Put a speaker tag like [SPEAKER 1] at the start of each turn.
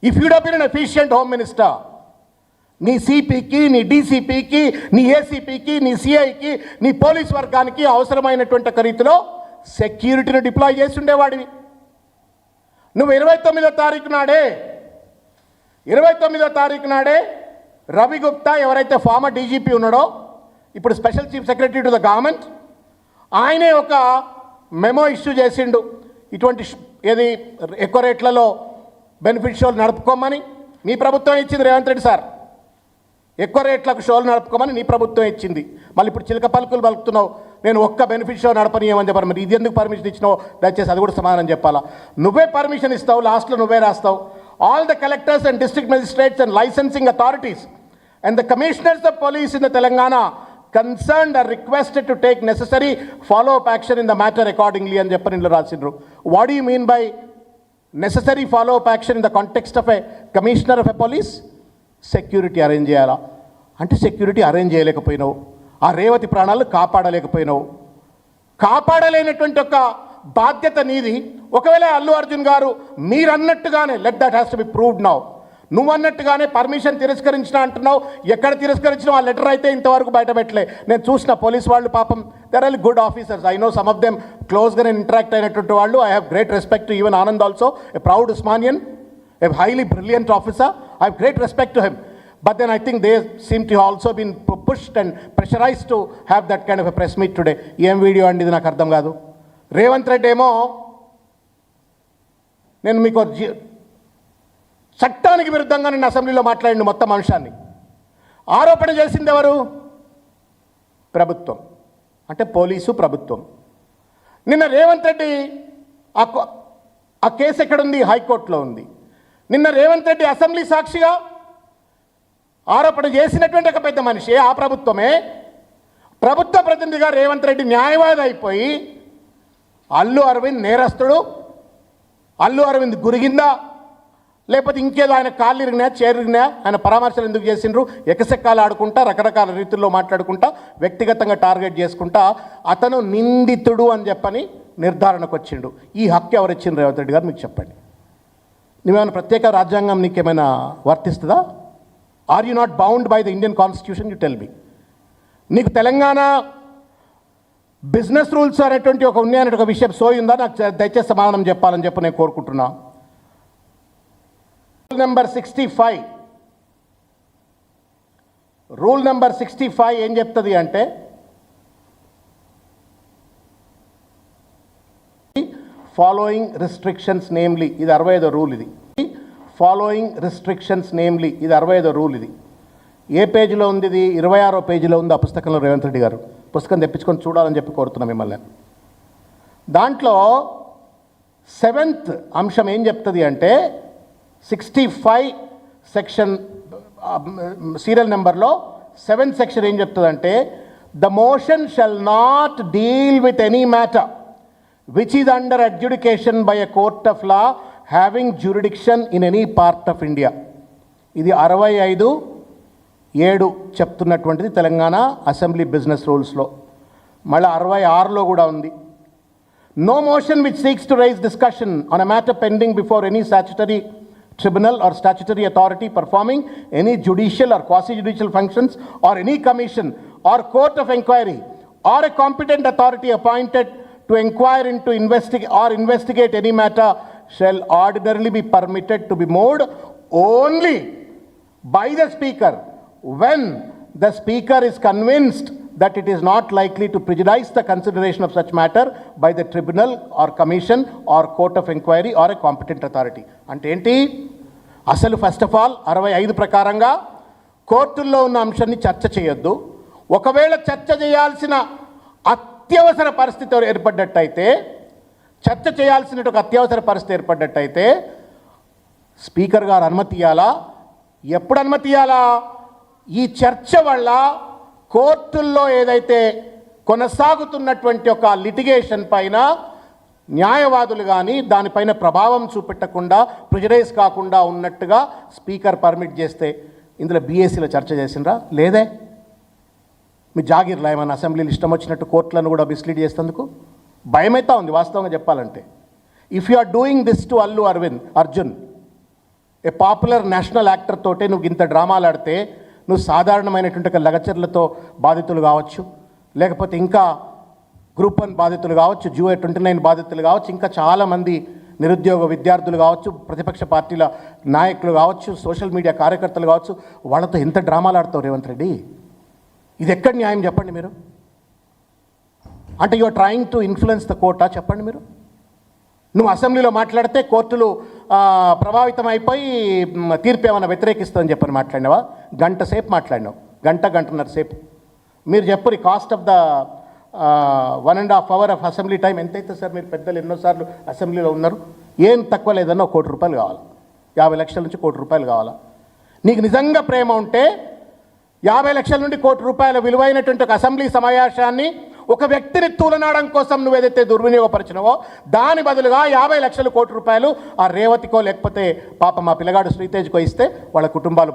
[SPEAKER 1] If you'd have been an efficient home minister, నీ సిపికి, నీ డీసీపీకి, నీ ఏసీపీకి, నీ సిఐకి, నీ పోలీస్ వర్గానికి అవసరమైనటువంటి రీతిలో సెక్యూరిటీని డిప్లాయ్ చేసి ఉండేవాడివి. నువ్వు 29వ తారీఖు నాడే రవి గుప్తా, ఎవరైతే ఫార్మర్ డీజీపీ ఉన్నాడో, ఇప్పుడు special chief secretary to the government, ఆయనే ఒక మెమో ఇష్యూ చేసిండు. ఇటువంటి ఏది ఎక్కువ రేట్లలో బెనిఫిట్ షోలు నడుపుకోమని మీ ప్రభుత్వం ఇచ్చింది. రేవంత్ రెడ్డి సార్, ఎక్కువ రేట్లకు షోలు నడుపుకోమని నీ ప్రభుత్వం ఇచ్చింది. మళ్ళీ ఇప్పుడు చిలక పలుకులు పలుకుతున్నావు, నేను ఒక్క బెనిఫిట్ షో నడపనీయమని చెప్పారు. మరి ఇది ఎందుకు పర్మిషన్ ఇచ్చినావు? దయచేసి అది కూడా సమాధానం చెప్పాలా. నువ్వే పర్మిషన్ ఇస్తావు, లాస్ట్లో నువ్వే రాస్తావు. All the collectors and district magistrates and licensing authorities and the commissioners of police in the Telangana concerned are requested to take necessary follow-up action in the matter accordingly అని చెప్పని ఇందులో రాసిండ్రు. What do you mean by necessary follow-up action in the context of a commissioner of a police? Security arrange చేయాలా అంటే security arrange చేయలేకపోయినావు, ఆ రేవతి ప్రాణాలు కాపాడలేకపోయినావు. కాపాడలేనటువంటి ఒక బాధ్యత నీది. ఒకవేళ అల్లు అర్జున్ గారు మీరన్నట్టుగానే, let that has to be proved now, నువ్వు అన్నట్టుగానే పర్మిషన్ తిరస్కరించిన అంటున్నావు. ఎక్కడ తిరస్కరించినా ఆ లెటర్ అయితే ఇంతవరకు బయట పెట్టలే. నేను చూసిన పోలీస్ వాళ్ళు పాపం, there are good officers. I know some of them క్లోజ్గా నేను ఇంటరాక్ట్ అయినటువంటి వాళ్ళు. I have great respect to even Anand also, a proud Osmanian, a highly brilliant officer. I have great respect to him. But then I think they seem to have also been pushed and pressurized to have that kind of a press meet today. ఏం video అండి ఇది నాకు అర్థం కాదు. రేవంత్ రెడ్డి ఏమో నేను మీకు చట్టానికి విరుద్ధంగా నిన్న అసెంబ్లీలో మాట్లాడిన మొత్తం అంశాన్ని ఆరోపణ చేసింది ఎవరు? ప్రభుత్వం, అంటే పోలీసు ప్రభుత్వం. నిన్న రేవంత్ రెడ్డి ఆ కేసు ఎక్కడుంది? హైకోర్టులో ఉంది. నిన్న రేవంత్ రెడ్డి అసెంబ్లీ సాక్షిగా ఆరోపణ చేసినటువంటి ఒక పెద్ద మనిషి ఆ ప్రభుత్వమే. ప్రభుత్వ ప్రతినిధిగా రేవంత్ రెడ్డి న్యాయవాది అయిపోయి అల్లు అరవింద్ నేరస్తుడు, అల్లు అరవింద్ గురిగిందా, లేకపోతే ఇంకేదో ఆయన కాళ్ళు ఇరిగినా చేరిగినా ఆయన పరామర్శలు ఎందుకు చేసిండ్రు, ఎకసెక్కాలు ఆడుకుంటా, రకరకాల రీతుల్లో మాట్లాడుకుంటా, వ్యక్తిగతంగా టార్గెట్ చేసుకుంటా అతను నిందితుడు అని చెప్పని నిర్ధారణకు వచ్చిండు. ఈ హక్కు ఎవరు ఇచ్చిండ్రు? రేవంత్ రెడ్డి గారు మీకు చెప్పండి. నువ్వేమైనా ప్రత్యేక రాజ్యాంగం నీకేమైనా వర్తిస్తుందా? Are you not bound by the Indian constitution? You tell me. నీకు తెలంగాణ బిజినెస్ రూల్స్ అనేటువంటి ఒక ఉన్నాయనే ఒక విషయం సోయిందా? నాకు దయచేసి సమాధానం చెప్పాలని చెప్పి నేను కోరుకుంటున్నా. రూల్ నెంబర్ 65 ఏం చెప్తుంది అంటే, ఫాలోయింగ్ రిస్ట్రిక్షన్స్ నేమ్లీ, ఇది 65వ రూల్. ఇది ఫాలోయింగ్ రిస్ట్రిక్షన్స్ నేమ్లీ, ఇది 65వ రూల్. ఇది ఏ పేజీలో ఉంది? ఇది 26వ పేజీలో ఉంది ఆ పుస్తకంలో. రేవంత్ రెడ్డి గారు పుస్తకం తెప్పించుకొని చూడాలని చెప్పి కోరుతున్నాం మిమ్మల్ని. దాంట్లో 7th అంశం ఏం చెప్తుంది అంటే, 65 సెక్షన్ సీరియల్ నెంబర్లో 7th సెక్షన్ ఏం చెప్తుందంటే, the motion shall not deal with any matter which is under adjudication by a court of law having jurisdiction in any part of India. ఇది 65(7) చెప్తున్నటువంటిది తెలంగాణ అసెంబ్లీ బిజినెస్ రూల్స్లో. మళ్ళీ 66లో కూడా ఉంది. No motion which seeks to raise discussion on a matter pending before any statutory tribunal or statutory authority performing any judicial or quasi-judicial functions or any commission or court of inquiry or a competent authority appointed to inquire into investigate any matter shall ordinarily be permitted to be moved only by the speaker when the speaker is convinced that it is not likely to prejudice the consideration of such matter by the tribunal or commission or court of inquiry or a competent authority. అంటే ఏంటి? అసలు first of all 65 ప్రకారంగా కోర్టుల్లో ఉన్న అంశాన్ని చర్చ చేయొద్దు. ఒకవేళ చర్చ చేయాల్సిన అత్యవసర పరిస్థితి ఏర్పడ్డట్టయితే, చర్చ చేయాల్సిన ఒక అత్యవసర పరిస్థితి ఏర్పడ్డట్టయితే స్పీకర్ గారు అనుమతి ఇవ్వాలా? ఎప్పుడు అనుమతి ఇవ్వాలా? ఈ చర్చ వల్ల కోర్టుల్లో ఏదైతే కొనసాగుతున్నటువంటి ఒక లిటిగేషన్ పైన న్యాయవాదులు కానీ దానిపైన ప్రభావం చూపెట్టకుండా, ప్రెజరైజ్ కాకుండా ఉన్నట్టుగా స్పీకర్ పర్మిట్ చేస్తే, ఇందులో బీఏసీలో చర్చ చేసిండ్రా? లేదే. మీ జాగీర్లా ఏమైనా అసెంబ్లీలు ఇష్టం వచ్చినట్టు కోర్టులను కూడా మిస్లీడ్ చేసేందుకు భయమైతే ఉంది వాస్తవంగా చెప్పాలంటే. If you are doing this to Arjun, a popular national actor తోటే నువ్వు ఇంత డ్రామాలు ఆడితే నువ్వు సాధారణమైనటువంటి లగచర్లతో బాధితులు కావచ్చు, లేకపోతే ఇంకా గ్రూప్ 1 బాధితులు కావచ్చు, June 29 బాధితులు కావచ్చు, ఇంకా చాలామంది నిరుద్యోగ విద్యార్థులు కావచ్చు, ప్రతిపక్ష పార్టీల నాయకులు కావచ్చు, సోషల్ మీడియా కార్యకర్తలు కావచ్చు, వాళ్ళతో ఎంత డ్రామాలు ఆడతావు రేవంత్ రెడ్డి? ఇది ఎక్కడ న్యాయం చెప్పండి మీరు? అంటే you're trying to influence the కోర్టా చెప్పండి మీరు? నువ్వు అసెంబ్లీలో మాట్లాడితే కోర్టులు ప్రభావితం అయిపోయి తీర్పు ఏమైనా వ్యతిరేకిస్తుందని చెప్పని మాట్లాడినావా? గంట సేపు మాట్లాడినావు, గంటన్నర సేపు. మీరు చెప్పరు cost of the 1.5 hour of assembly time ఎంతైతే సార్? మీరు పెద్దలు ఎన్నోసార్లు అసెంబ్లీలో ఉన్నారు. ఏం తక్కువ లేదన్నా 1 కోటి రూపాయలు కావాలి, 50 లక్షల నుంచి 1 కోటి రూపాయలు కావాలా? నీకు నిజంగా ప్రేమ ఉంటే 50 లక్షల నుండి 1 కోటి రూపాయల విలువైనటువంటి ఒక అసెంబ్లీ సమావేశాన్ని ఒక వ్యక్తిని తూలనాడడం కోసం నువ్వు ఏదైతే దుర్వినియోగపరిచినవో దాని బదులుగా 50 లక్షల 1 కోటి రూపాయలు ఆ రేవతికో లేకపోతే పాప మా పిల్లగాడు శ్రీతేజ్కో ఇస్తే వాళ్ళ కుటుంబాలు